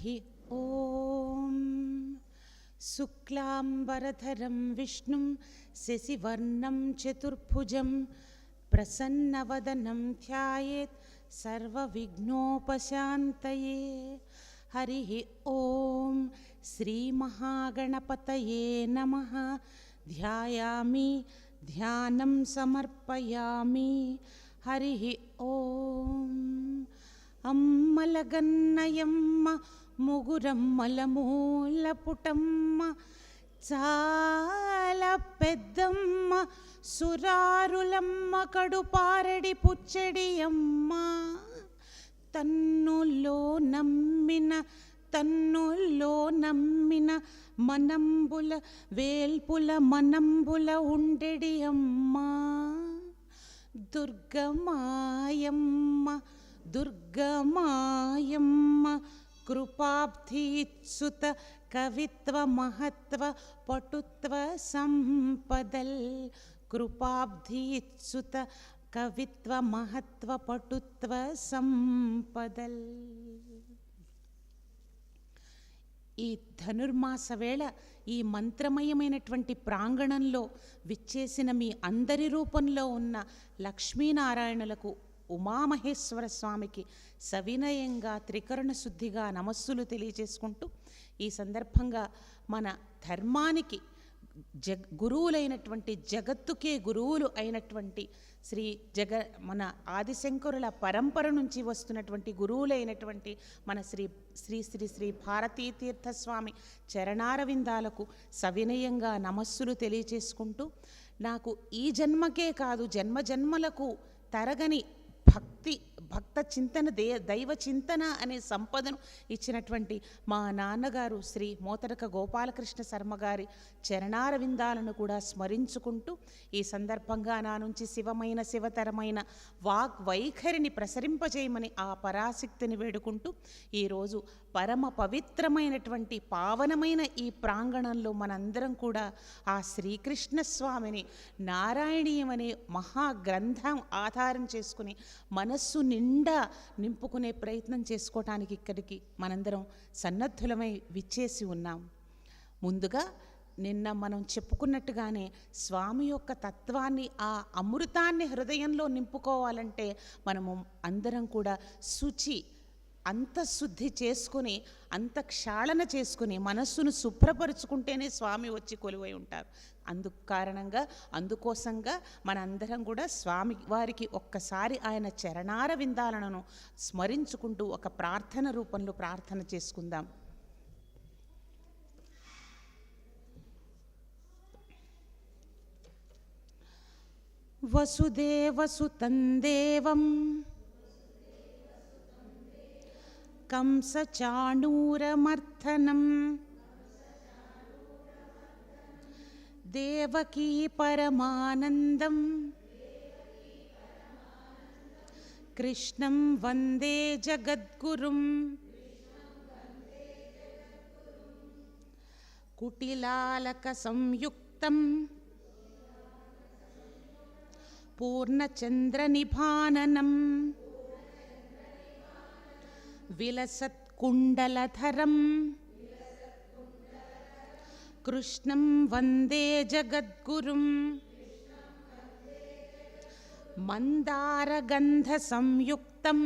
ఓం. శుక్లాంబరధరం విష్ణుం శశివర్ణం చతుర్భుజం ప్రసన్నవదనం ధ్యాయేత్ సర్వవిఘ్నోపశాంతయే. హరి ఓం. శ్రీమహాగణపతయే నమః. ధ్యాయామి, ధ్యానం సమర్పయామి. హరి ఓం. అమ్మలగన్నయమ్మ ముగురమ్మలమూల పుటమ్మ చాలా పెద్దమ్మ సురారులమ్మ కడుపారడి పుచ్చడియమ్మ. తన్నులో నమ్మిన మనంబుల వేల్పుల మనంబుల ఉండెడి అమ్మ. దుర్గమాయమ్మ కృపాబ్ధిసుత కవిత్వ మహత్వ పటుత్వ సంపదల్. కృపాబ్ధిసుత కవిత్వ మహత్వ పటుత్వ సంపదల్. ఈ ధనుర్మాస వేళ ఈ మంత్రమయమైనటువంటి ప్రాంగణంలో విచ్చేసిన మీ అందరి రూపంలో ఉన్న లక్ష్మీనారాయణులకు, ఉమామహేశ్వర స్వామికి సవినయంగా త్రికరణ శుద్ధిగా నమస్సులు తెలియజేసుకుంటూ, ఈ సందర్భంగా మన ధర్మానికి గురువులైనటువంటి, జగత్తుకే గురువులు అయినటువంటి మన ఆదిశంకరుల పరంపర నుంచి వస్తున్నటువంటి గురువులైనటువంటి మన శ్రీ శ్రీ శ్రీ శ్రీ భారతీ తీర్థస్వామి చరణారవిందాలకు సవినయంగా నమస్సులు తెలియచేసుకుంటూ, నాకు ఈ జన్మకే కాదు జన్మజన్మలకు తరగని భక్త చింతన, దైవ చింతన అనే సంపదను ఇచ్చినటువంటి మా నాన్నగారు శ్రీ మోతరక గోపాలకృష్ణ శర్మ గారి చరణారవిందాలను కూడా స్మరించుకుంటూ, ఈ సందర్భంగా నా నుంచి శివతరమైన వాగ్వైఖరిని ప్రసరింపజేయమని ఆ పరాశక్తిని వేడుకుంటూ, ఈరోజు పరమ పవిత్రమైనటువంటి పావనమైన ఈ ప్రాంగణంలో మనందరం కూడా ఆ శ్రీకృష్ణ స్వామిని నారాయణీయం అనే మహాగ్రంథం ఆధారం చేసుకుని మనస్సు నిండా నింపుకునే ప్రయత్నం చేసుకోవటానికి ఇక్కడికి మనందరం సన్నద్ధులమై విచ్చేసి ఉన్నాం. ముందుగా నిన్న మనం చెప్పుకున్నట్టుగానే స్వామి యొక్క తత్వాన్ని, ఆ అమృతాన్ని హృదయంలో నింపుకోవాలంటే మనము అందరం కూడా అంతఃశుద్ధి చేసుకుని, అంతఃక్షాళన చేసుకుని మనస్సును శుభ్రపరుచుకుంటేనే స్వామి వచ్చి కొలువై ఉంటారు. అందుకోసంగా మనందరం కూడా స్వామి వారికి ఒక్కసారి ఆయన చరణార విందాలను స్మరించుకుంటూ ఒక ప్రార్థన రూపంలో ప్రార్థన చేసుకుందాం. వసుదేవసుతం దేవం కంసచాణూరమర్ధనం దేవకీ పరమానందం కృష్ణం వందే జగద్గురుం. కుటిలాలక సంయుక్తం పూర్ణచంద్రనిభాననం విలసత్కుండలధరం కృష్ణం వందే జగద్గురుం. మందారగంధ సంయుక్తం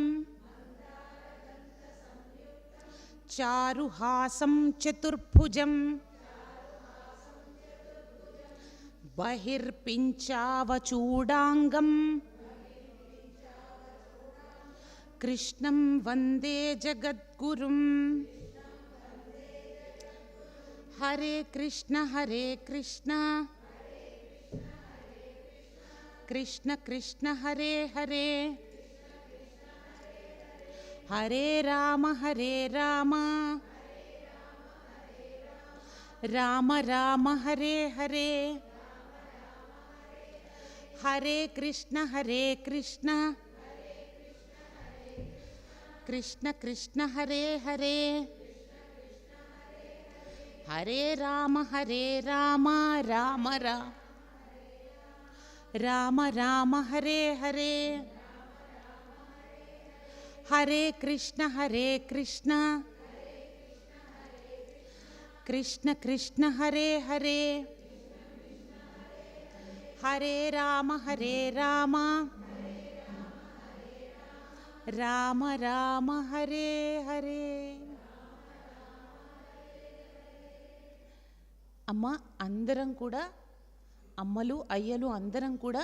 చారుహాసం చతుర్భుజం బహిర్పించావచూడాంగం కృష్ణం వందే జగద్గురుం. హరే కృష్ణ కృష్ణ కృష్ణ హరే హరే, హరే రామ రామ రామ హరే హరే, హరే కృష్ణ కృష్ణ కృష్ణ హరే హరే, హరే రామ రామ రామ రామ హరే హరే, హరే కృష్ణ కృష్ణ కృష్ణ హరే హరే హరే రామ రామ రామ హరే హరే. అమ్మ, అందరం కూడా, అమ్మలు అయ్యలు అందరం కూడా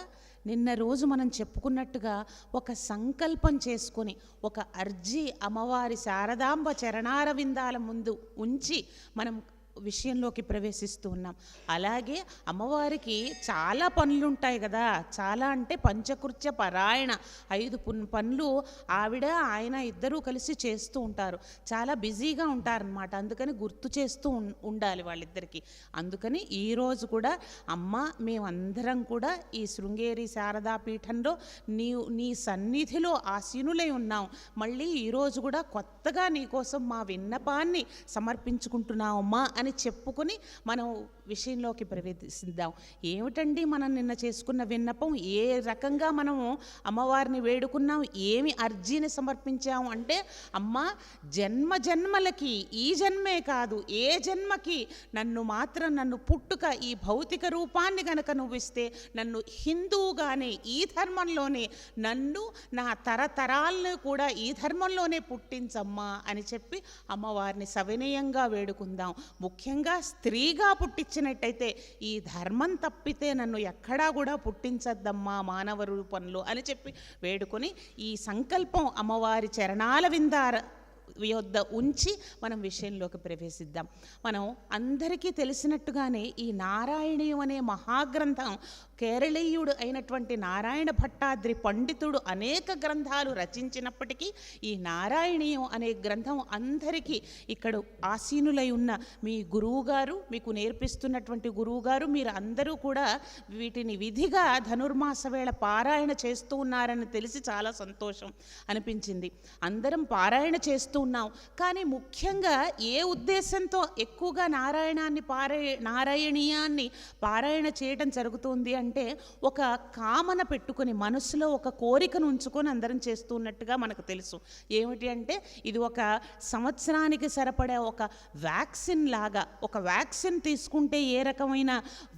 నిన్న రోజు మనం చెప్పుకున్నట్టుగా ఒక సంకల్పం చేసుకొని ఒక అర్జీ అమ్మవారి శారదాంబ చరణారవిందాల ముందు ఉంచి మనం విషయంలోకి ప్రవేశిస్తూ ఉన్నాం. అలాగే అమ్మవారికి చాలా పనులు ఉంటాయి కదా, చాలా అంటే పంచకృత్య పరాయణ 5 పనులు ఆవిడ ఆయన ఇద్దరూ కలిసి చేస్తూ ఉంటారు. చాలా బిజీగా ఉంటారనమాట. అందుకని గుర్తు చేస్తూ ఉండాలి వాళ్ళిద్దరికీ. అందుకని ఈరోజు కూడా అమ్మ, మేమందరం కూడా ఈ శృంగేరి శారదా పీఠంలో నీ సన్నిధిలో ఆసీనులై ఉన్నాం. మళ్ళీ ఈరోజు కూడా కొత్తగా నీకోసం మా విన్నపాన్ని సమర్పించుకుంటున్నామమ్మా అని చెప్పుకొని మనం విషయంలోకి ప్రవేశిద్దాం. ఏమిటండి మనం నిన్న చేసుకున్న విన్నపం? ఏ రకంగా మనము అమ్మవారిని వేడుకున్నాం, ఏమి అర్జీని సమర్పించాము అంటే, అమ్మ, జన్మ జన్మలకి, ఈ జన్మే కాదు ఏ జన్మకి నన్ను పుట్టుక ఈ భౌతిక రూపాన్ని గనక నువ్వు ఇస్తే, నన్ను హిందువుగానే ఈ ధర్మంలోనే, నన్ను నా తరతరాలను కూడా ఈ ధర్మంలోనే పుట్టించమ్మా అని చెప్పి అమ్మవారిని సవినయంగా వేడుకుందాం. ముఖ్యంగా స్త్రీగా పుట్టించినట్టయితే ఈ ధర్మం తప్పితే నన్ను ఎక్కడా కూడా పుట్టించద్దమ్మా మానవ రూపంలో అని చెప్పి వేడుకొని ఈ సంకల్పం అమ్మవారి చరణాల విందార యొద్ద ఉంచి మనం విషయంలోకి ప్రవేశిద్దాం. మనం అందరికీ తెలిసినట్టుగానే ఈ నారాయణీయం అనే మహాగ్రంథం కేరళీయుడు అయినటువంటి నారాయణ భట్టాద్రి పండితుడు అనేక గ్రంథాలు రచించినప్పటికీ ఈ నారాయణీయం అనే గ్రంథం అందరికీ ఇక్కడ ఆసీనులై ఉన్న మీ గురువుగారు, మీకు నేర్పిస్తున్నటువంటి గురువుగారు, మీరు అందరూ కూడా వీటిని విధిగా ధనుర్మాస వేళ పారాయణ చేస్తూ ఉన్నారని తెలిసి చాలా సంతోషం అనిపించింది. అందరం పారాయణ చేస్తూ ఉన్నాం. కానీ ముఖ్యంగా ఏ ఉద్దేశంతో ఎక్కువగా నారాయణీయాన్ని పారాయణ చేయడం జరుగుతుంది అంటే, ఒక కామన పెట్టుకొని, మనసులో ఒక కోరికను ఉంచుకొని అందరం చేస్తూ ఉన్నట్టుగా మనకు తెలుసు. ఏమిటి అంటే, ఇది ఒక సంవత్సరానికి సరిపడే ఒక వ్యాక్సిన్ లాగా. ఒక వ్యాక్సిన్ తీసుకుంటే ఏ రకమైన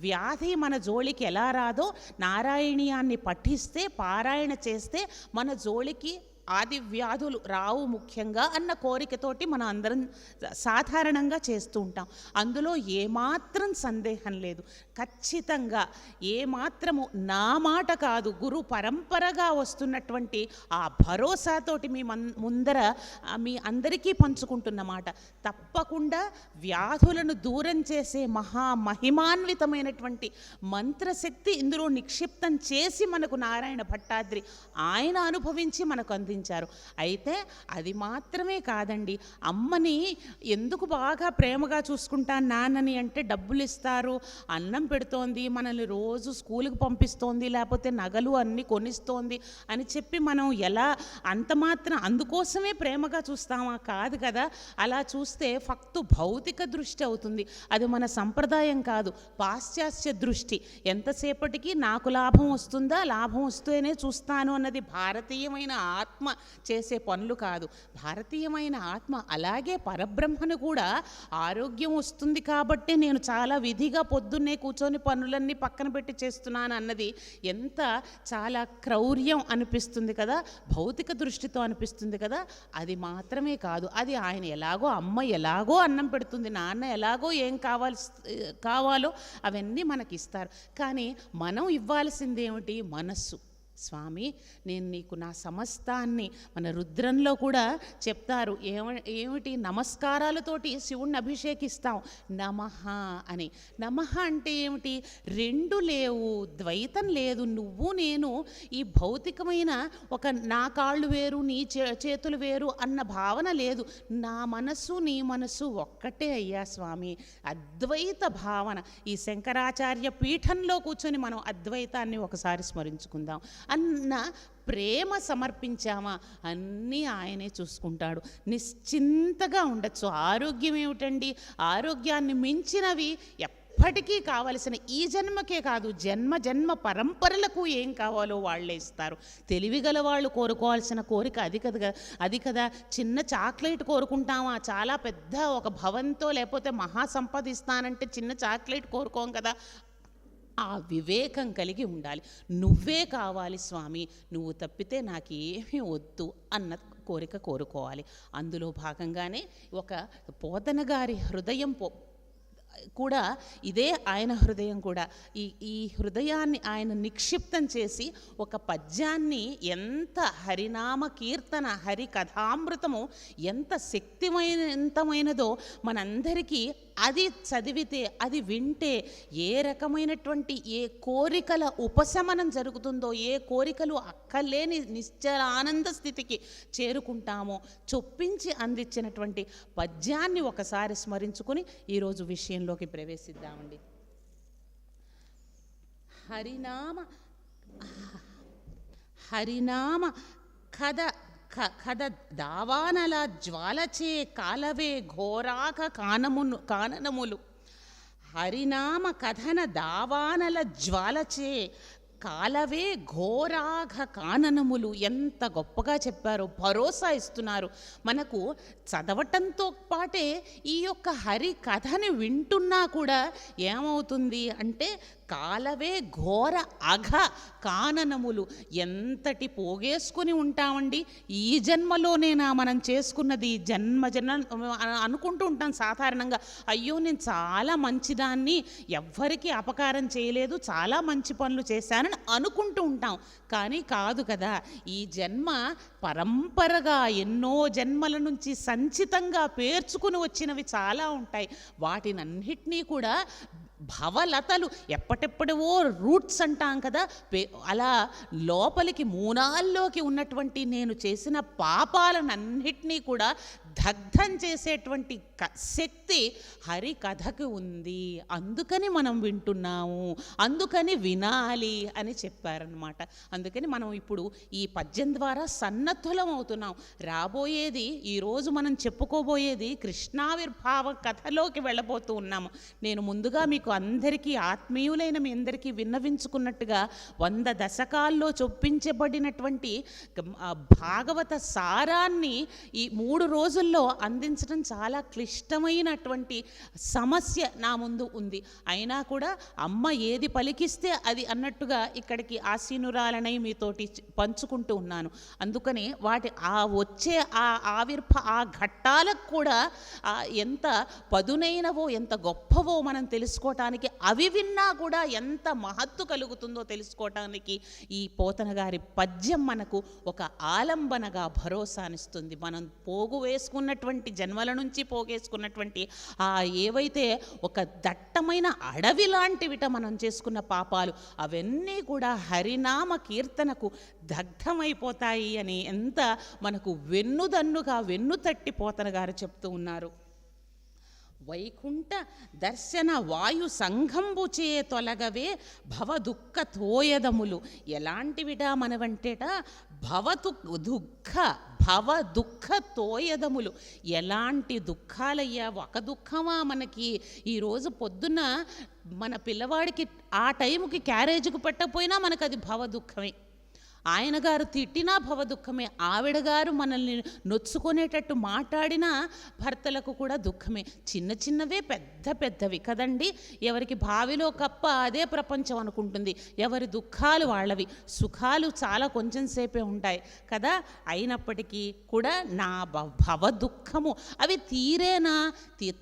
వ్యాధి మన జోలికి ఎలా రాదో, నారాయణీయాన్ని పఠిస్తే, పారాయణ చేస్తే మన జోలికి ఆది వ్యాధులు రావు ముఖ్యంగా అన్న కోరికతోటి మనం అందరం సాధారణంగా చేస్తూ ఉంటాం. అందులో ఏమాత్రం సందేహం లేదు. ఖచ్చితంగా ఏమాత్రము నా మాట కాదు, గురు పరంపరగా వస్తున్నటువంటి ఆ భరోసాతోటి మీ ముందర మీ అందరికీ పంచుకుంటున్న మాట. తప్పకుండా వ్యాధులను దూరం చేసే మహిమాన్వితమైనటువంటి మంత్రశక్తి ఇందులో నిక్షిప్తం చేసి మనకు నారాయణ భట్టాద్రి ఆయన అనుభవించి మనకు అందించారు. అయితే అది మాత్రమే కాదండి, అమ్మని ఎందుకు బాగా ప్రేమగా చూసుకుంటాను నాన్నని అంటే, డబ్బులు ఇస్తారు, అన్నం పెడుతోంది, మనల్ని రోజు స్కూల్కి పంపిస్తోంది, లేకపోతే నగలు అన్నీ కొనిస్తోంది అని చెప్పి మనం ఎలా అంత మాత్రం అందుకోసమే ప్రేమగా చూస్తామా? కాదు కదా. అలా చూస్తే ఫక్తు భౌతిక దృష్టి అవుతుంది. అది మన సంప్రదాయం కాదు, పాశ్చాత్య దృష్టి. ఎంతసేపటికి నాకు లాభం వస్తుందా, లాభం వస్తేనే చూస్తాను అన్నది భారతీయమైన ఆత్మ చేసే పనులు కాదు. భారతీయమైన ఆత్మ అలాగే పరబ్రహ్మను కూడా ఆరోగ్యం వస్తుంది కాబట్టి నేను చాలా విధిగా పొద్దున్నే కూర్చొని పనులన్నీ పక్కన పెట్టి చేస్తున్నాను అన్నది ఎంత చాలా క్రౌర్యం అనిపిస్తుంది కదా, భౌతిక దృష్టితో అనిపిస్తుంది కదా. అది మాత్రమే కాదు, అది ఆయన ఎలాగో, అమ్మ ఎలాగో అన్నం పెడుతుంది, నాన్న ఎలాగో ఏం కావాలో అవన్నీ మనకి ఇస్తారు. కానీ మనం ఇవ్వాల్సింది ఏమిటి? మనస్సు. స్వామి, నేను నీకు నా సమస్తాన్ని, మన రుద్రంలో కూడా చెప్తారు ఏమిటి, నమస్కారాలతోటి శివుణ్ణి అభిషేకిస్తాం, నమః అని. నమః అంటే ఏమిటి? రెండు లేవు, ద్వైతం లేదు. నువ్వు నేను ఈ భౌతికమైన ఒక నా కాళ్ళు వేరు నీ చేతులు వేరు అన్న భావన లేదు. నా మనసు నీ మనసు ఒక్కటే అయ్యా స్వామి. అద్వైత భావన. ఈ శంకరాచార్య పీఠంలో కూర్చొని మనం అద్వైతాన్ని ఒకసారి స్మరించుకుందాం అన్న ప్రేమ సమర్పించామా, అన్నీ ఆయనే చూసుకుంటాడు. నిశ్చింతగా ఉండొచ్చు. ఆరోగ్యం ఏమిటండి? ఆరోగ్యాన్ని మించినవి ఎప్పటికీ కావలసిన ఈ జన్మకే కాదు, జన్మ జన్మ పరంపరలకు ఏం కావాలో వాళ్ళే ఇస్తారు. తెలివిగల వాళ్ళు కోరుకోవాల్సిన కోరిక అది కదా. చిన్న చాక్లెట్ కోరుకుంటామా, చాలా పెద్ద ఒక భవంతో లేకపోతే మహాసంపద ఇస్తానంటే చిన్న చాక్లెట్ కోరుకోం కదా. ఆ వివేకం కలిగి ఉండాలి. నువ్వే కావాలి స్వామి, నువ్వు తప్పితే నాకేమీ వద్దు అన్న కోరిక కోరుకోవాలి. అందులో భాగంగానే ఒక పోతన గారి హృదయం కూడా ఇదే, ఆయన హృదయం కూడా ఈ హృదయాన్ని ఆయన నిక్షిప్తం చేసి ఒక పద్యాన్ని, ఎంత హరినామ కీర్తన హరి కథామృతము ఎంత శక్తివంతమైనదో మనందరికీ అది చదివితే, అది వింటే ఏ రకమైనటువంటి ఏ కోరికల ఉపశమనం జరుగుతుందో, ఏ కోరికలు అక్కర్లేని నిశ్చల ఆనంద స్థితికి చేరుకుంటామో చొప్పించి అందించినటువంటి పద్యాన్ని ఒకసారి స్మరించుకుని ఈరోజు విషయంలోకి ప్రవేశిద్దామండి. హరినామ కథ దావానల జ్వాలచే కాలవే ఘోరాక కాననములు. హరినామ కథన దావానల జ్వాలచే కాలవే ఘోరాఘ కాననములు. ఎంత గొప్పగా చెప్పారో, భరోసా ఇస్తున్నారు మనకు. చదవటంతో పాటే ఈ యొక్క హరి కథని వింటున్నా కూడా ఏమవుతుంది అంటే, కాలవే ఘోర అఘ కాననములు. ఎంతటి పోగేసుకుని ఉంటామండి. ఈ జన్మలోనేనా మనం చేసుకున్నది, జన్మ అనుకుంటూ ఉంటాం సాధారణంగా. అయ్యో నేను చాలా మంచిదాన్ని, ఎవ్వరికీ అపకారం చేయలేదు, చాలా మంచి పనులు చేశానని అనుకుంటూ ఉంటాం. కానీ కాదు కదా, ఈ జన్మ పరంపరగా ఎన్నో జన్మల నుంచి సంచితంగా పేర్చుకుని వచ్చినవి చాలా ఉంటాయి. వాటినన్నిటినీ కూడా భవలతలు, ఎప్పటెప్పుడవో రూట్స్ అంటాం కదా, అలా లోపలికి మూనాల్లోకి ఉన్నటువంటి నేను చేసిన పాపాలనన్నిటినీ కూడా దగ్ధం చేసేటువంటి శక్తి హరి కథకు ఉంది. అందుకని మనం వింటున్నాము, అందుకని వినాలి అని చెప్పారనమాట. అందుకని మనం ఇప్పుడు ఈ పద్యం ద్వారా సన్నద్ధులం అవుతున్నాం. రాబోయేది, ఈరోజు మనం చెప్పుకోబోయేది కృష్ణావిర్భావ కథలోకి వెళ్ళబోతూ ఉన్నాము. నేను ముందుగా మీకు అందరికీ, ఆత్మీయులైన మీ అందరికీ విన్నవించుకున్నట్టుగా 100 దశకాల్లో చొప్పించబడినటువంటి భాగవత సారాన్ని ఈ 3 రోజుల్లో అందించడం చాలా క్లిష్టమైనటువంటి సమస్య నా ముందు ఉంది. అయినా కూడా అమ్మ ఏది పలికిస్తే అది అన్నట్టుగా ఇక్కడికి ఆసీనురాలనై మీతోటి పంచుకుంటూ ఉన్నాను. అందుకని వచ్చే ఆ ఘట్టాలకు కూడా ఎంత పదునైనవో, ఎంత గొప్పవో మనం తెలుసుకోవటానికి, అవి విన్నా కూడా ఎంత మహత్తు కలుగుతుందో తెలుసుకోవటానికి ఈ పోతన గారి పద్యం మనకు ఒక ఆలంబనగా భరోసానిస్తుంది. మనం పోగు వేసుకున్నటువంటి జన్మల నుంచి పోగేసుకున్నటువంటి ఏవైతే ఒక దట్టమైన అడవి లాంటివిట మనం చేసుకున్న పాపాలు, అవన్నీ కూడా హరినామ కీర్తనకు దగ్ధమైపోతాయి అని ఎంత మనకు వెన్నుదన్నుగా వెన్నుతట్టి పోతన గారు చెప్తూ ఉన్నారు. వైకుంఠ దర్శన వాయు సంఘంబుచే తొలగవే భవ దుఃఖ తోయదములు. ఎలాంటివిటా మనవంటేట భవ దుఃఖ తోయదములు. ఎలాంటి దుఃఖాలయ్యా, ఒక దుఃఖమా మనకి? ఈరోజు పొద్దున్న మన పిల్లవాడికి ఆ టైంకి క్యారేజీకి పెట్టకపోయినా మనకు అది భవ దుఃఖమే. ఆయన గారు తిట్టినా భవ దుఃఖమే. ఆవిడ గారు మనల్ని నొచ్చుకునేటట్టు మాట్లాడినా భర్తలకు కూడా దుఃఖమే. చిన్న చిన్నవే పెద్ద పెద్దవి కదండి. ఎవరికి బావిలో కప్ప అదే ప్రపంచం అనుకుంటుంది. ఎవరి దుఃఖాలు వాళ్ళవి, సుఖాలు చాలా కొంచెం సేపే ఉంటాయి కదా. అయినప్పటికీ కూడా నా భవ దుఃఖము అవి తీరేనా,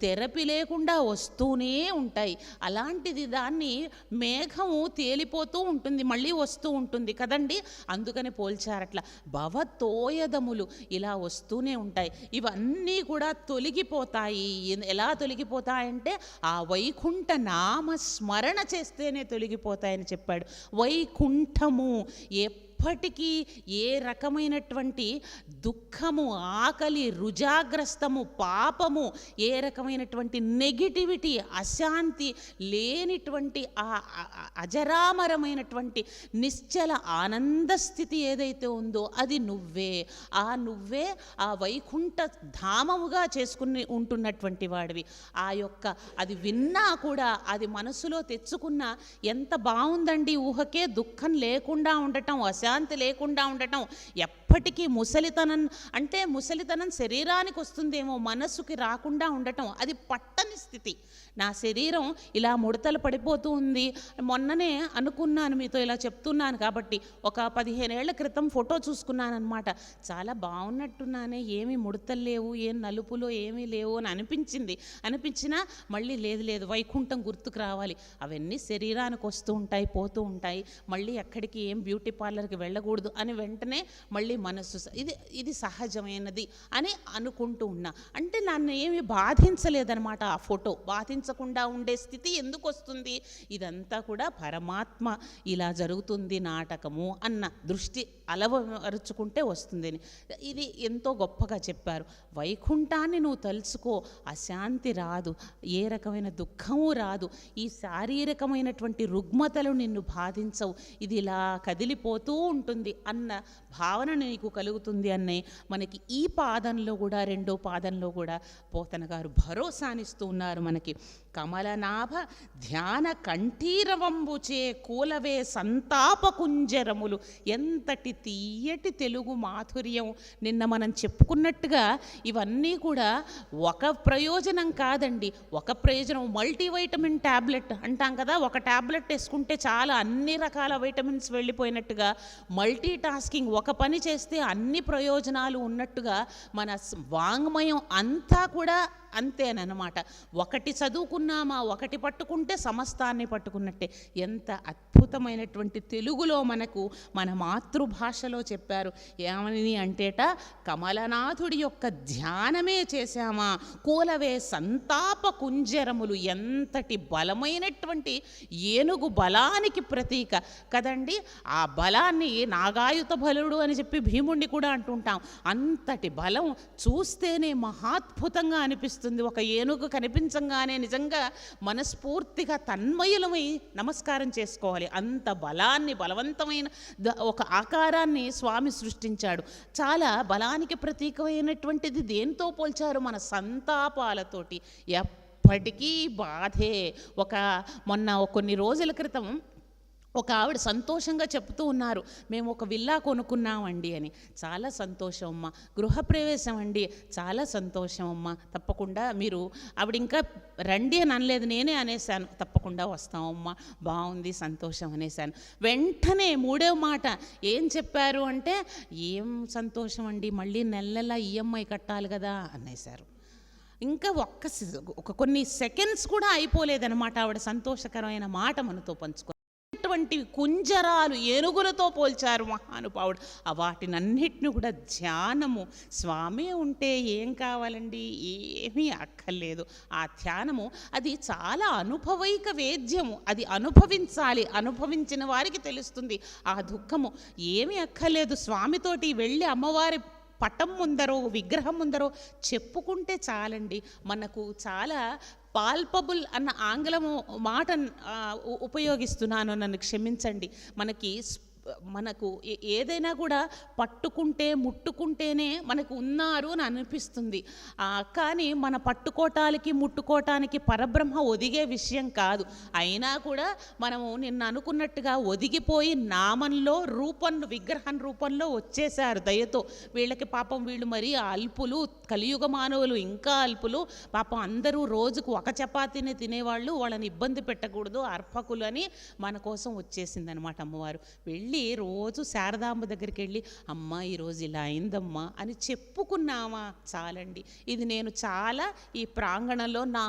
తెరపి లేకుండా వస్తూనే ఉంటాయి. అలాంటిది దాన్ని మేఘము తేలిపోతూ ఉంటుంది, మళ్ళీ వస్తూ ఉంటుంది కదండి. అందుకని పోల్చారట్లా. భవతోయదములు ఇలా వస్తూనే ఉంటాయి. ఇవన్నీ కూడా తొలగిపోతాయి. ఎలా తొలగిపోతాయంటే ఆ వైకుంఠ నామ స్మరణ చేస్తేనే తొలగిపోతాయని చెప్పాడు. వైకుంఠము ఎప్పటికీ ఏ రకమైనటువంటి దుఃఖము, ఆకలి, రుజాగ్రస్తము, పాపము, ఏ రకమైనటువంటి నెగిటివిటీ, అశాంతి లేనిటువంటి ఆ అజరామరమైనటువంటి నిశ్చల ఆనంద స్థితి ఏదైతే ఉందో అది నువ్వే. నువ్వే ఆ వైకుంఠ ధామముగా చేసుకుని ఉంటున్నటువంటి వాడివి. ఆ యొక్క అది విన్నా కూడా, అది మనసులో తెచ్చుకున్నా ఎంత బాగుందండి. ఊహకే దుఃఖం లేకుండా ఉండటం, అశాంతి లేకుండా ఉండటం, ఎప్పటికీ ముసలితనం అంటే ముసలితనం శరీరానికి వస్తుందేమో, మనసుకి రాకుండా ఉండటం, అది పట్టని స్థితి. నా శరీరం ఇలా ముడతలు పడిపోతూ ఉంది. మొన్ననే అనుకున్నాను, మీతో ఇలా చెప్తున్నాను కాబట్టి, ఒక 15 ఏళ్ల క్రితం ఫోటో చూసుకున్నాను అనమాట. చాలా బాగున్నట్టున్నానే, ఏమీ ముడతలు లేవు, ఏం నలుపులో ఏమీ లేవు అని అనిపించినా మళ్ళీ లేదు వైకుంఠం గుర్తుకు రావాలి. అవన్నీ శరీరానికి వస్తూ ఉంటాయి, పోతూ ఉంటాయి. మళ్ళీ ఎక్కడికి ఏం బ్యూటీ పార్లర్కి వెళ్ళకూడదు అని వెంటనే మళ్ళీ మనస్సు ఇది సహజమైనది అని అనుకుంటూ ఉన్నా. అంటే నన్ను ఏమి బాధించలేదనమాట ఆ ఫోటో. బాధించకుండా ఉండే స్థితి ఎందుకు వస్తుంది? ఇదంతా కూడా పరమాత్మ ఇలా జరుగుతుంది నాటకము అన్న దృష్టి అలవరుచుకుంటే వస్తుందని ఇది ఎంతో గొప్పగా చెప్పారు. వైకుంఠాన్ని నువ్వు తలుచుకో, అశాంతి రాదు, ఏ రకమైన దుఃఖము రాదు, ఈ శారీరకమైనటువంటి రుగ్మతలు నిన్ను బాధించవు, ఇది ఇలా కదిలిపోతూ ఉంటుంది అన్న భావన నీకు కలుగుతుంది అనే మనకి ఈ పాదంలో కూడా, రెండో పాదంలో కూడా పోతన గారు భరోసానిస్తూ ఉన్నారు మనకి. కమలనాభ ధ్యాన కంఠీరవంబుచే కూలవే సంతాప కుంజరములు. ఎంతటి తీయటి తెలుగు మాధుర్యం. నిన్న మనం చెప్పుకున్నట్టుగా ఇవన్నీ కూడా ఒక ప్రయోజనం కాదండి. ఒక ప్రయోజనం మల్టీవైటమిన్ ట్యాబ్లెట్ అంటాం కదా, ఒక ట్యాబ్లెట్ వేసుకుంటే చాలా అన్ని రకాల వైటమిన్స్ వెళ్ళిపోయినట్టుగా, మల్టీ టాస్కింగ్, ఒక పని చేస్తే అన్ని ప్రయోజనాలు ఉన్నట్టుగా మన వాంగ్మయం అంతా కూడా అంతేనమాట. ఒకటి చదువుకున్నామా, ఒకటి పట్టుకుంటే సమస్తాన్ని పట్టుకున్నట్టే. ఎంత అద్భుతమైనటువంటి తెలుగులో మనకు మన మాతృభాషలో చెప్పారు. ఏమని అంటేట, కమలనాథుడి యొక్క ధ్యానమే చేశామా కూలవే సంతాప కుంజరములు. ఎంతటి బలమైనటువంటి ఏనుగు బలానికి ప్రతీక కదండి. ఆ బలాన్ని నాగాయుత బలుడు అని చెప్పి భీముణ్ణి కూడా అంటుంటాం. అంతటి బలం చూస్తేనే మహాద్భుతంగా అనిపిస్తుంది. ఒక ఏనుగు కనిపించంగానే నిజంగా మనస్ఫూర్తిగా తన్మయులమై నమస్కారం చేసుకోవాలి. అంత బలాన్ని, బలవంతమైన ఒక ఆకారాన్ని స్వామి సృష్టించాడు. చాలా బలానికి ప్రతీకమైనటువంటిది దేంతో పోల్చారు? మన సంతాపాలతోటి. ఎప్పటికీ బాధే. మొన్న కొన్ని రోజుల క్రితం ఒక ఆవిడ సంతోషంగా చెప్తూ ఉన్నారు, మేము ఒక విల్లా కొనుక్కున్నామండి అని. చాలా సంతోషం అమ్మ. గృహప్రవేశం అండి, చాలా సంతోషం అమ్మ, తప్పకుండా మీరు, ఆవిడ ఇంకా రండి అని అనలేదు, నేనే అనేసాను, తప్పకుండా వస్తామమ్మా, బాగుంది, సంతోషం అనేసాను. వెంటనే మూడవ మాట ఏం చెప్పారు అంటే, ఏం సంతోషం అండి, మళ్ళీ నెల ఈఎంఐ కట్టాలి కదా అనేసారు. ఇంకా కొన్ని సెకండ్స్ కూడా అయిపోలేదన్నమాట ఆవిడ సంతోషకరమైన మాట మనతో పంచుకో. కుంజరాలు ఏనుగులతో పోల్చారు మహానుభావుడు. వాటినన్నిటిని కూడా ధ్యానము. స్వామి ఉంటే ఏం కావాలండి? ఏమీ అక్కర్లేదు. ఆ ధ్యానము అది చాలా అనుభవైక వేద్యము. అది అనుభవించాలి. అనుభవించిన వారికి తెలుస్తుంది ఆ దుఃఖము. ఏమీ అక్కర్లేదు. స్వామితోటి వెళ్ళి అమ్మవారి పటం ముందరో, విగ్రహం ముందరో చెప్పుకుంటే చాలండి. మనకు చాలా పాల్పబుల్ అన్న ఆంగ్లము మాట ఉపయోగిస్తున్నాను, నన్ను క్షమించండి. మనకు ఏదైనా కూడా పట్టుకుంటే, ముట్టుకుంటేనే మనకు ఉన్నారు అని అనిపిస్తుంది. కానీ మన పట్టుకోటానికి, ముట్టుకోటానికి పరబ్రహ్మ ఒదిగే విషయం కాదు. అయినా కూడా మనము నిన్న అనుకున్నట్టుగా ఒదిగిపోయి నామంలో విగ్రహం రూపంలో వచ్చేశారు దయతో. వీళ్ళకి పాపం, వీళ్ళు మరీ అల్పులు, కలియుగ మానవులు ఇంకా అల్పులు పాపం. అందరూ రోజుకు ఒక చపాతీని తినేవాళ్ళు, వాళ్ళని ఇబ్బంది పెట్టకూడదు, అర్పకులు అని మన కోసం వచ్చేసిందనమాట అమ్మవారు. వెళ్ళి రోజు శారదాంబ దగ్గరికి వెళ్ళి, అమ్మ ఈరోజు ఇలా అయిందమ్మా అని చెప్పుకున్నామా చాలండి. ఇది నేను చాలా ఈ ప్రాంగణంలో నా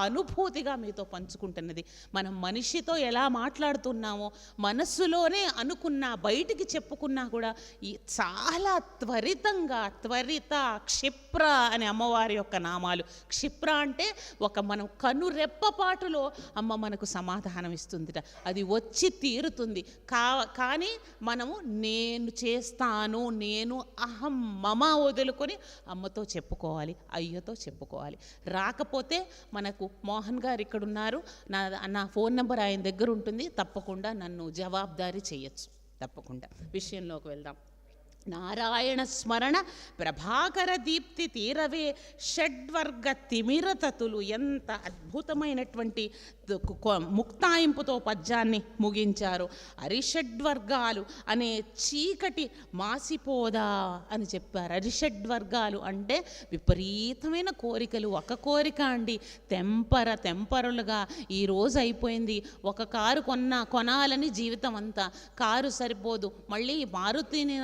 అనుభూతిగా మీతో పంచుకుంటున్నది. మనం మనిషితో ఎలా మాట్లాడుతున్నామో, మనస్సులోనే అనుకున్నా, బయటికి చెప్పుకున్నా కూడా చాలా త్వరిత, క్షిప్ర అని అమ్మవారి యొక్క నామాలు. క్షిప్ర అంటే మనం కనురెప్పపాటులో అమ్మ మనకు సమాధానం ఇస్తుందిట. అది వచ్చి తీరుతుంది. కానీ మనము నేను చేస్తాను, నేను అహం మమ వదులుకొని అమ్మతో చెప్పుకోవాలి, అయ్యతో చెప్పుకోవాలి. రాకపోతే మనకు మోహన్ గారు ఇక్కడ ఉన్నారు, నా ఫోన్ నెంబర్ ఆయన దగ్గర ఉంటుంది, తప్పకుండా నన్ను జవాబుదారీ చేయొచ్చు. తప్పకుండా విషయంలోకి వెళ్దాం. నారాయణ స్మరణ ప్రభాకర దీప్తి తీరవే షడ్వర్గ తిమిరతతులు. ఎంత అద్భుతమైనటువంటి ముక్తాయింపుతో పద్యాన్ని ముగించారు. అరిషడ్వర్గాలు అనే చీకటి మాసిపోదా అని చెప్పారు. అరిషడ్వర్గాలు అంటే విపరీతమైన కోరికలు. ఒక కోరిక అండి, తెంపరలుగా ఈరోజు అయిపోయింది. ఒక కారు కొనాలని జీవితం అంతా, కారు సరిపోదు, మళ్ళీ మారుతిని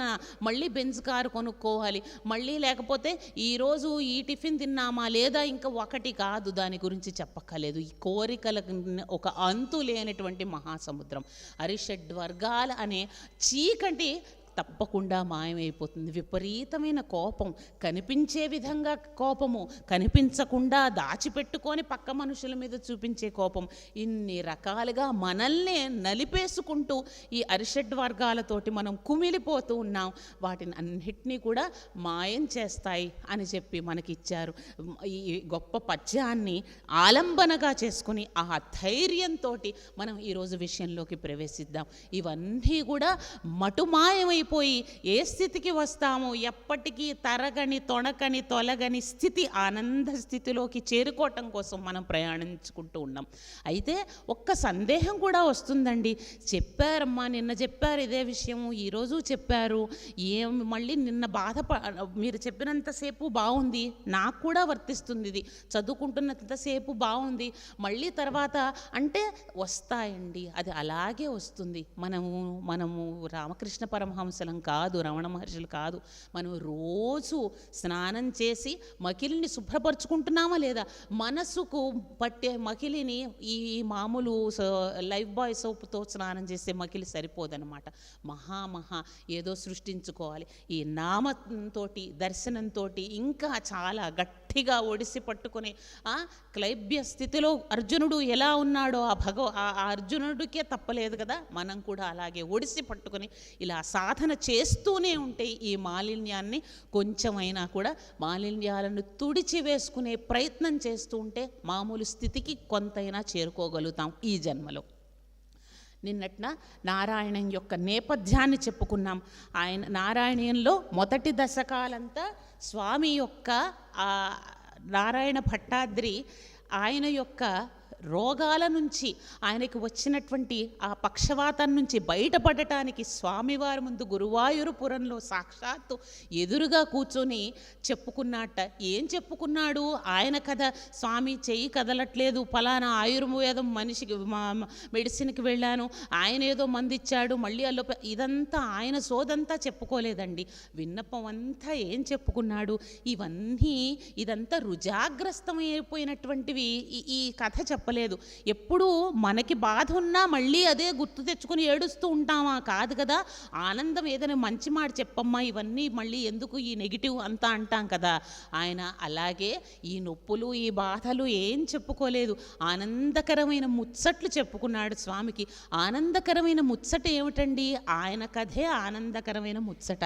మళ్ళీ బెంజ్ కారు కొనుక్కోవాలి, మళ్ళీ లేకపోతే ఈరోజు ఈ టిఫిన్ తిన్నామా లేదా, ఇంకా ఒకటి కాదు, దాని గురించి చెప్పక్కర్లేదు. ఈ కోరికలకు ఒక అంతు లేనటువంటి మహాసముద్రం. అరిషడ్వర్గాల అనే చీకటి తప్పకుండా మాయమైపోతుంది. విపరీతమైన కోపం, కనిపించే విధంగా కోపము, కనిపించకుండా దాచిపెట్టుకొని పక్క మనుషుల మీద చూపించే కోపం, ఇన్ని రకాలుగా మనల్నే నలిపేసుకుంటూ ఈ అరిషడ్వర్గాలతోటి మనం కుమిలిపోతూ ఉన్నాం. వాటిని అన్నిటినీ కూడా మాయం చేస్తాయి అని చెప్పి మనకిచ్చారు. ఈ గొప్ప పద్యాన్ని ఆలంబనగా చేసుకుని ఆ ధైర్యంతో మనం ఈరోజు విషయంలోకి ప్రవేశిద్దాం. ఇవన్నీ కూడా మటుమాయమై ఏ స్థితికి వస్తామో, ఎప్పటికీ తరగని తొణకని తొలగని స్థితి, ఆనంద స్థితిలోకి చేరుకోవటం కోసం మనం ప్రయాణించుకుంటూ ఉన్నాం. అయితే ఒక్క సందేహం కూడా వస్తుందండి. చెప్పారమ్మా, నిన్న చెప్పారు ఇదే విషయము, ఈరోజు చెప్పారు, మళ్ళీ నిన్న మీరు చెప్పినంతసేపు బాగుంది, నాకు కూడా వర్తిస్తుంది, ఇది చదువుకుంటున్నంతసేపు బాగుంది, మళ్ళీ తర్వాత అంటే వస్తాయండి. అది అలాగే వస్తుంది. మనము రామకృష్ణ పరమహంసలం కాదు, రమణ మహర్షులు కాదు. మనం రోజు స్నానం చేసి మకిలిని శుభ్రపరుచుకుంటున్నామా లేదా? మనసుకు పట్టే మకిలిని ఈ మామూలు లైఫ్ బాయ్ సోప్తో స్నానం చేసే మకిలి సరిపోదన్నమాట. మహా ఏదో సృష్టించుకోవాలి. ఈ నామంతో, దర్శనంతో ఇంకా చాలా గట్టిగా ఒడిసి పట్టుకొని క్లైబ్య స్థితిలో అర్జునుడు ఎలా ఉన్నాడో ఆ అర్జునుడికే తప్పలేదు కదా, మనం కూడా అలాగే ఒడిసి పట్టుకొని ఇలా సాధన చేస్తూనే ఉంటే ఈ మాలిన్యాన్ని కొంచెమైనా కూడా మాలిన్యాలను తుడిచి వేసుకునే ప్రయత్నం చేస్తూ ఉంటే మామూలు స్థితికి కొంతైనా చేరుకోగలుగుతాం ఈ జన్మలో. నిన్నట్న నారాయణం యొక్క నేపథ్యాన్ని చెప్పుకున్నాం. ఆయన నారాయణీయంలో మొదటి దశకాలంతా స్వామి యొక్క నారాయణ భట్టాద్రి ఆయన యొక్క రోగాల నుంచి, ఆయనకి వచ్చినటువంటి ఆ పక్షవాతం నుంచి బయటపడటానికి స్వామివారి ముందు గురువాయూరుపురంలో సాక్షాత్తు ఎదురుగా కూర్చొని చెప్పుకున్నట్ట. ఏం చెప్పుకున్నాడు ఆయన కథ? స్వామి చెయ్యి కదలట్లేదు, ఫలానా ఆయుర్వేదం మనిషికి మెడిసిన్కి వెళ్ళాను, ఆయన ఏదో మంది ఇచ్చాడు, మళ్ళీ ఇదంతా ఆయన సోదంతా చెప్పుకోలేదండి. విన్నపం అంతా ఏం చెప్పుకున్నాడు? ఇదంతా రుజాగ్రస్తమైపోయినటువంటివి ఈ కథ చెప్పలేదు. ఎప్పుడు మనకి బాధ ఉన్నా మళ్ళీ అదే గుర్తు తెచ్చుకొని ఏడుస్తూ ఉంటామా? కాదు కదా. ఆనందం ఏదైనా మంచి మాట చెప్పమ్మా, ఇవన్నీ మళ్ళీ ఎందుకు ఈ నెగిటివ్ అంతా అంటాం కదా. ఆయన అలాగే ఈ నొప్పులు ఈ బాధలు ఏం చెప్పుకోలేదు, ఆనందకరమైన ముచ్చట్లు చెప్పుకున్నాడు స్వామికి. ఆనందకరమైన ముచ్చట ఏమిటండి? ఆయన కథే ఆనందకరమైన ముచ్చట.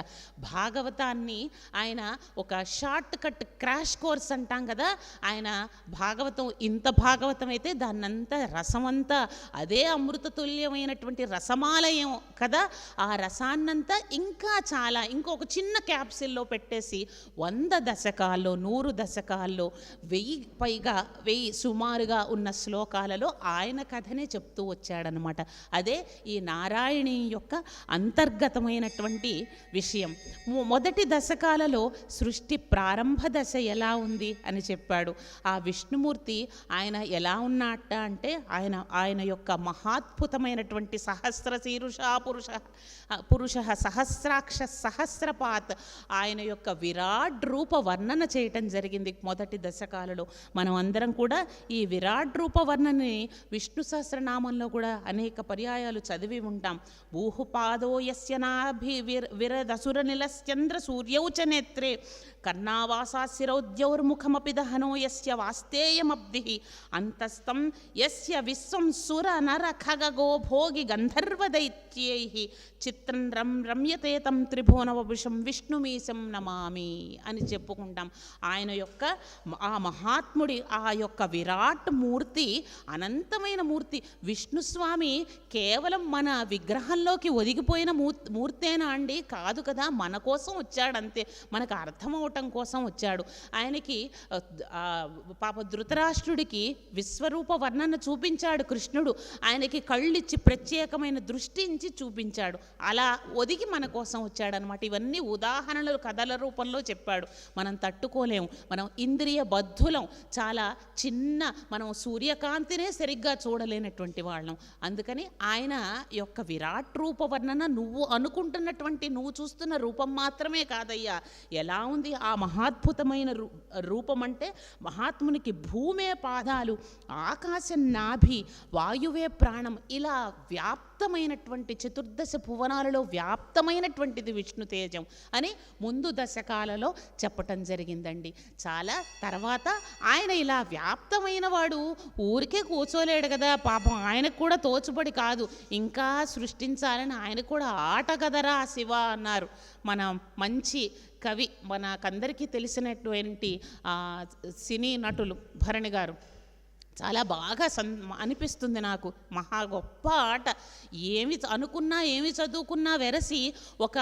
భాగవతాన్ని ఆయన ఒక షార్ట్ కట్ క్రాష్ కోర్స్ అంటాం కదా. ఆయన భాగవతం, ఇంత భాగవతం అయితే దాన్నంతా రసమంతా అదే అమృతతుల్యమైనటువంటి రసమాలయం కదా. ఆ రసాన్నంతా ఇంకా చాలా ఇంకొక చిన్న క్యాప్సిల్లో పెట్టేసి 100 దశకాల్లో 100 దశకాల్లో 1000 పైగా 1000 సుమారుగా ఉన్న శ్లోకాలలో ఆయన కథనే చెప్తూ వచ్చాడనమాట. అదే ఈ నారాయణి యొక్క అంతర్గతమైనటువంటి విషయం. మొదటి దశకాలలో సృష్టి ప్రారంభ దశ ఎలా ఉంది అని చెప్పాడు. ఆ విష్ణుమూర్తి ఆయన ఎలా ఉన్నట్ట అంటే ఆయన యొక్క మహాద్భుతమైనటువంటి సహస్ర శీరుష పురుష సహస్రాక్ష సహస్రపాత్, ఆయన యొక్క విరాట్ రూప వర్ణన చేయటం జరిగింది మొదటి దశకాలలో. మనం అందరం కూడా ఈ విరాట్ రూప వర్ణనని విష్ణు సహస్రనామంలో కూడా అనేక పర్యాయాలు చదివి ఉంటాం. భూహుపాదో యస్య నాభి విరదసుర నిలశ్చంద్ర సూర్యౌచ నేత్రే కర్ణావాసాశిరౌద్యౌర్ముఖమపి దహనో యస్య వాస్తేయమబ్ధి అంతస్థం సం యస్య విశ్వం సుర నర ఖగగో భోగి గంధర్వదైత్యైః చిత్రం రమ్యతే తం త్రిభువనవపుషం విష్ణుమీశం నమామి అని చెప్పుకుంటాం. ఆయన యొక్క ఆ మహాత్ముడి ఆ యొక్క విరాట్ మూర్తి, అనంతమైన మూర్తి. విష్ణుస్వామి కేవలం మన విగ్రహంలోకి ఒదిగిపోయిన మూర్తేనా అండి? కాదు కదా, మన కోసం వచ్చాడు అంతే, మనకు అర్థమవటం కోసం వచ్చాడు. ఆయనకి పాప ధృతరాష్ట్రుడికి విశ్వరూప వర్ణన చూపించాడు కృష్ణుడు. ఆయనకి కళ్ళిచ్చి ప్రత్యేకమైన దృష్టి ఇచ్చి చూపించాడు. అలా ఒదిగి మన కోసం వచ్చాడనమాట. ఇవన్నీ ఉదాహరణలు కథల రూపంలో చెప్పాడు. మనం తట్టుకోలేము, మనం ఇంద్రియ బద్ధులం, చాలా చిన్న, మనం సూర్యకాంతినే సరిగ్గా చూడలేనటువంటి వాళ్ళం. అందుకని ఆయన యొక్క విరాట్ రూప వర్ణన నువ్వు అనుకుంటున్నటువంటి, నువ్వు చూస్తున్న రూపం మాత్రమే కాదయ్యా. ఎలా ఉంది ఆ మహాద్భుతమైన రూపం అంటే, మహాత్మునికి భూమే పాదాలు, ఆకాశం నాభి, వాయువే ప్రాణం, ఇలా వ్యాప్తమైనటువంటి చతుర్దశ భువనాలలో వ్యాప్తమైనటువంటిది విష్ణు తేజం అని ముందు దశకాలలో చెప్పటం జరిగిందండి. చాలా తర్వాత ఆయన ఇలా వ్యాప్తమైన వాడు ఊరికే కూర్చోలేడు కదా పాపం, ఆయనకు కూడా తోచుబడి కాదు, ఇంకా సృష్టించాలని ఆయన కూడా ఆట కదరా శివ అన్నారు మన మంచి కవి, మనకందరికీ తెలిసినటువంటి సినీ నటులు భరణి గారు. చాలా బాగా అనిపిస్తుంది నాకు. మహా గొప్ప ఆట. ఏమి అనుకున్నా, ఏమి చదువుకున్నా వెరసి ఒక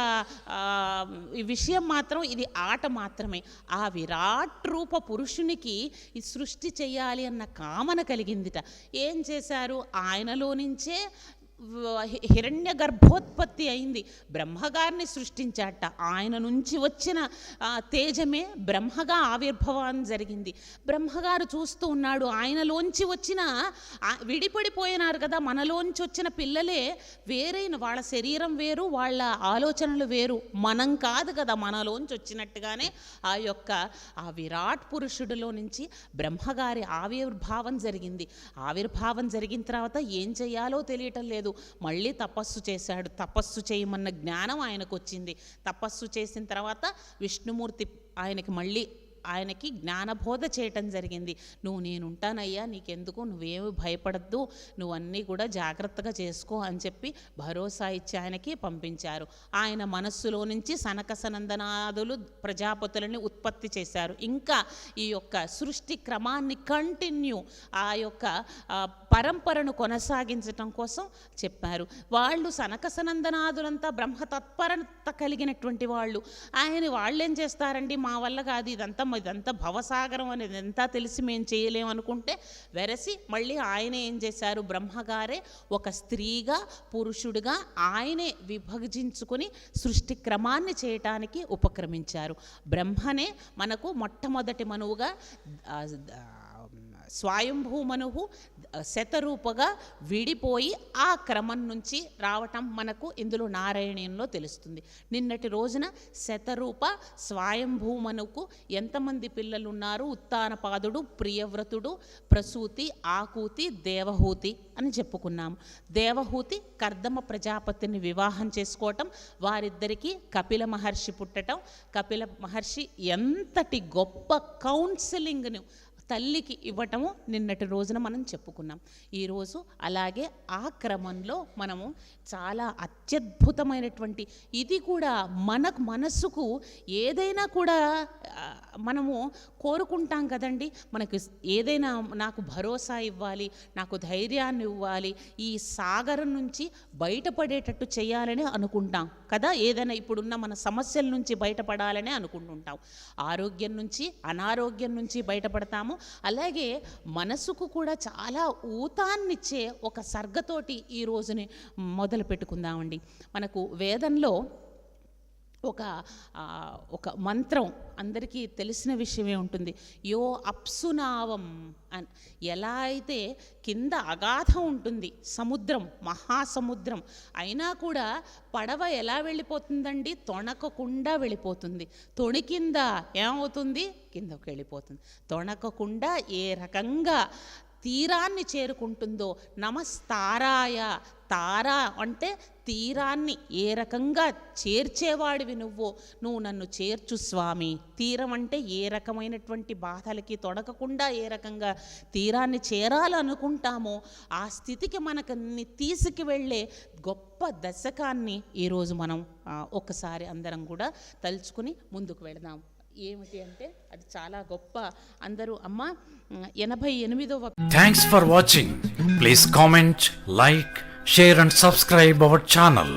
విషయం మాత్రం ఇది ఆట మాత్రమే. ఆ విరాట్ రూప పురుషునికి ఈ సృష్టి చేయాలి అన్న కామన కలిగిందిట. ఏం చేశారు? ఆయనలో నుంచే హిరణ్య గర్భోత్పత్తి అయింది. బ్రహ్మగారిని సృష్టించాట. ఆయన నుంచి వచ్చిన తేజమే బ్రహ్మగా ఆవిర్భావం జరిగింది. బ్రహ్మగారు చూస్తూ ఉన్నాడు. ఆయనలోంచి వచ్చిన, విడిపడిపోయినారు కదా, మనలోంచి వచ్చిన పిల్లలే వేరైన, వాళ్ళ శరీరం వేరు, వాళ్ళ ఆలోచనలు వేరు, మనం కాదు కదా, మనలోంచి వచ్చినట్టుగానే ఆ విరాట్ పురుషుడిలో నుంచి బ్రహ్మగారి ఆవిర్భావం జరిగింది. ఆవిర్భావం జరిగిన తర్వాత ఏం చేయాలో తెలియటం లేదు. మళ్ళీ తపస్సు చేశాడు. తపస్సు చేయమన్న జ్ఞానం ఆయనకు వచ్చింది. తపస్సు చేసిన తర్వాత విష్ణుమూర్తి ఆయనకి జ్ఞానబోధ చేయటం జరిగింది. నేనుంటానయ్యా, నీకెందుకు, నువ్వేమి భయపడద్దు, నువ్వన్నీ కూడా జాగ్రత్తగా చేసుకో అని చెప్పి భరోసా ఇచ్చి ఆయనకి పంపించారు. ఆయన మనస్సులో నుంచి సనక సనందనాదులు ప్రజాపతులని ఉత్పత్తి చేశారు. ఇంకా ఈ యొక్క సృష్టి క్రమాన్ని కంటిన్యూ, ఆ యొక్క పరంపరను కొనసాగించటం కోసం చెప్పారు. వాళ్ళు సనక సనందనాదులంతా బ్రహ్మతత్పరత కలిగినటువంటి వాళ్ళు. వాళ్ళేం చేస్తారండి, మా వల్ల కాదు, ఇదంతా భవసాగరం అనేది ఎంత తెలిసి మేము చేయలేమనుకుంటే వెరసి మళ్ళీ ఆయన ఏం చేశారు? బ్రహ్మగారే ఒక స్త్రీగా పురుషుడిగా ఆయనే విభజించుకొని సృష్టి క్రమాన్ని చేయటానికి ఉపక్రమించారు. బ్రహ్మనే మనకు మొట్టమొదటి మనువుగా స్వయంభూమనువు శతరూపగా విడిపోయి ఆ క్రమం నుంచి రావటం మనకు ఇందులో నారాయణీయంలో తెలుస్తుంది. నిన్నటి రోజున శతరూప స్వయంభూమనుకు ఎంతమంది పిల్లలు ఉన్నారు? ఉత్తానపాదుడు, ప్రియవ్రతుడు, ప్రసూతి, ఆకూతి, దేవహూతి అని చెప్పుకున్నాము. దేవహూతి కర్దమ ప్రజాపతిని వివాహం చేసుకోవటం, వారిద్దరికీ కపిల మహర్షి పుట్టడం. కపిల మహర్షి ఎంతటి గొప్ప కౌన్సిలింగ్ను తల్లికి ఇవ్వటము నిన్నటి రోజున మనం చెప్పుకున్నాం. ఈరోజు అలాగే ఆ క్రమంలో మనము చాలా అత్యద్భుతమైనటువంటి, ఇది కూడా మనస్సుకు ఏదైనా కూడా మనము కోరుకుంటాం కదండి. మనకు ఏదైనా నాకు భరోసా ఇవ్వాలి, నాకు ధైర్యాన్ని ఇవ్వాలి, ఈ సాగరం నుంచి బయటపడేటట్టు చేయాలని అనుకుంటాం కదా. ఏదైనా ఇప్పుడున్న మన సమస్యల నుంచి బయటపడాలని అనుకుంటుంటాం. ఆరోగ్యం నుంచి, అనారోగ్యం నుంచి బయటపడతాము. అలాగే మనసుకు కూడా చాలా ఊతాన్నిచ్చే ఒక సర్గతోటి ఈ రోజుని మొదలు పెట్టుకుందామండి. మనకు వేదంలో ఒక మంత్రం అందరికీ తెలిసిన విషయమే ఉంటుంది. యో అప్సునావం అని. ఎలా అయితే కింద అగాధం ఉంటుంది, సముద్రం, మహాసముద్రం, అయినా కూడా పడవ ఎలా వెళ్ళిపోతుందండి? తొణకకుండా వెళ్ళిపోతుంది. తొణికింద ఏమవుతుంది? కిందకు వెళ్ళిపోతుంది. తొణకకుండా ఏ రకంగా తీరాన్ని చేరుకుంటుందో, నమస్తారాయ, తారా అంటే తీరాన్ని ఏ రకంగా చేర్చేవాడివి నువ్వు నన్ను చేర్చు స్వామి. తీరం అంటే ఏ రకమైనటువంటి బాధలకి తొడగకుండా ఏ రకంగా తీరాన్ని చేరాలనుకుంటామో ఆ స్థితికి మనకన్ని తీసుకువెళ్ళే గొప్ప దశకాన్ని ఈరోజు మనం ఒక్కసారి అందరం కూడా తలుచుకుని ముందుకు వెళదాం. ఏమిటి అంటే అది చాలా గొప్ప. అందరూ అమ్మ 88వ. Thanks for watching. Please comment, like, share and subscribe our channel.